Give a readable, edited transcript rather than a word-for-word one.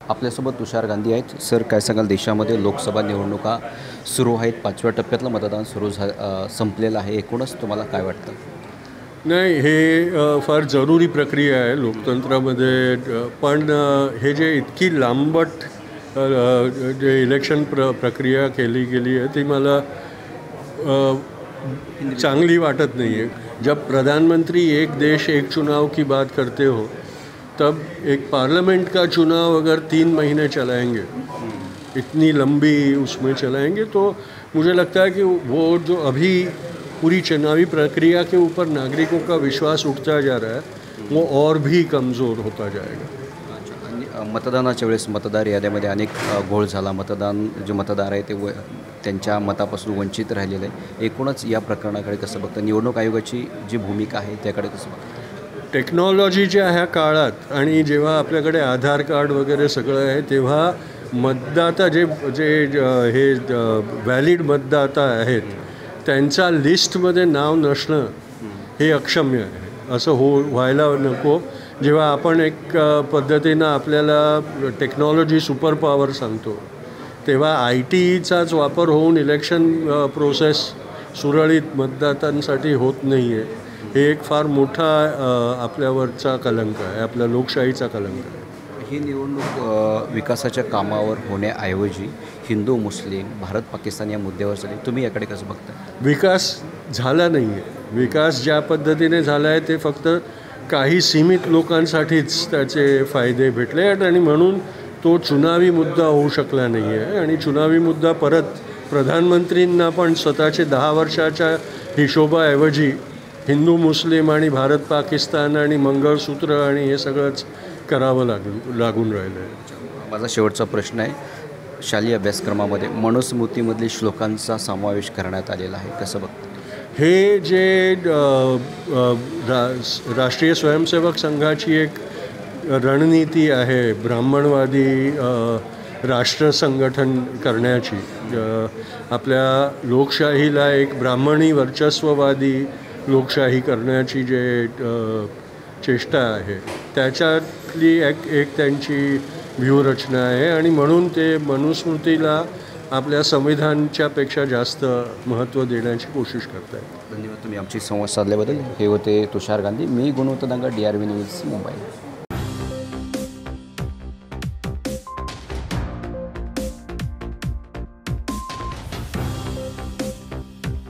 आपल्यासोबत तुषार गांधी आहेत. सर, काय सांगाल, देशामध्ये लोकसभा निवडणुका सुरू आहेत, 5व्या टप्प्यातलं मतदान संपलेलं आहे. एकूणच तुम्हाला काय वाटतं? नाही, हे फार जरुरी प्रक्रिया आहे लोकतंत्रामध्ये. पण हे जे इतकी लांबट जे इलेक्शन प्रक्रिया केली गेली आहे ती मला चांगली वाटत नहीं है। जब प्रधानमंत्री एक देश एक चुनाव की बात करते हो तब एक पार्लियामेंट का चुनाव अगर 3 महीने चलाएंगे, इतनी लंबी उसमें चलाएंगे, तो मुझे लगता है कि वो जो अभी पूरी चुनावी प्रक्रिया के ऊपर नागरिकों का विश्वास उठता जा रहा है वो और भी कमज़ोर होता जाएगा। मतदानाच्या वेळेस मतदार याद्यामध्ये अनेक घोळ झाला. मतदार आहे ते त्यांच्या मतापासून वंचित राहिलेले आहे. एकूणच या प्रकरणाकडे कसं बघतं? निवडणूक आयोगाची जी भूमिका आहे त्याकडे कसं बघतं? टेक्नॉलॉजीच्या ह्या काळात आणि जेव्हा आपल्याकडे आधार कार्ड वगैरे सगळं आहे तेव्हा मतदाता जे जे हे व्हॅलिड मतदाता आहेत त्यांच्या लिस्टमध्ये नाव नसणं हे अक्षम्य आहे. असं व्हायला नको. जेव्हा आपण एक पद्धतीनं आपल्याला टेक्नॉलॉजी सुपर पॉवर सांगतो तेव्हा ITचाच वापर होऊन इलेक्शन प्रोसेस सुरळीत मतदातांसाठी होत नाही आहे. हे एक फार मोठा आपल्यावरचा कलंक आहे, आपल्या लोकशाहीचा कलंक आहे. ही निवडणूक विकासाच्या कामावर होण्याऐवजी हिंदू मुस्लिम भारत पाकिस्तान या मुद्द्यावर झाली. तुम्ही याकडे कसं बघता? विकास झाला नाही आहे. विकास ज्या पद्धतीने झाला आहे ते फक्त काही सीमित लोकांसाठीच त्याचे फायदे भेटले आहेत आणि म्हणून तो चुनावी मुद्दा होऊ शकला नाही आहे. आणि चुनावी मुद्दा परत प्रधानमंत्रींना पण स्वतःचे 10 वर्षाच्या हिशोबाऐवजी हिंदू मुस्लिम आणि भारत पाकिस्तान आणि मंगळसूत्र आणि हे सगळंच करावं लागून राहिलं आहे. माझा शेवटचा प्रश्न आहे, शालेय अभ्यासक्रमामध्ये मनुस्मृतीमधील श्लोकांचा समावेश करण्यात आलेला आहे, कसं बघतं? हे जे राष्ट्रीय स्वयंसेवक संघाची एक रणनीती आहे ब्राह्मणवादी राष्ट्र संघटन करण्याची, आपल्या लोकशाहीला एक ब्राह्मणी वर्चस्ववादी लोकशाही करण्याची जे चेष्टा आहे त्याच्यातली एक त्यांची व्यूहरचना आहे आणि म्हणून ते मनुस्मृतीला आपल्या संविधानच्या पेक्षा जास्त महत्त्व देण्याची कोशिश करत आहेत. धन्यवाद तुम्ही आमची संवाद साधल्याबद्दल. हे होते तुषार गांधी. मी गुणवंत दांगा, DRV न्यूज, मुंबई.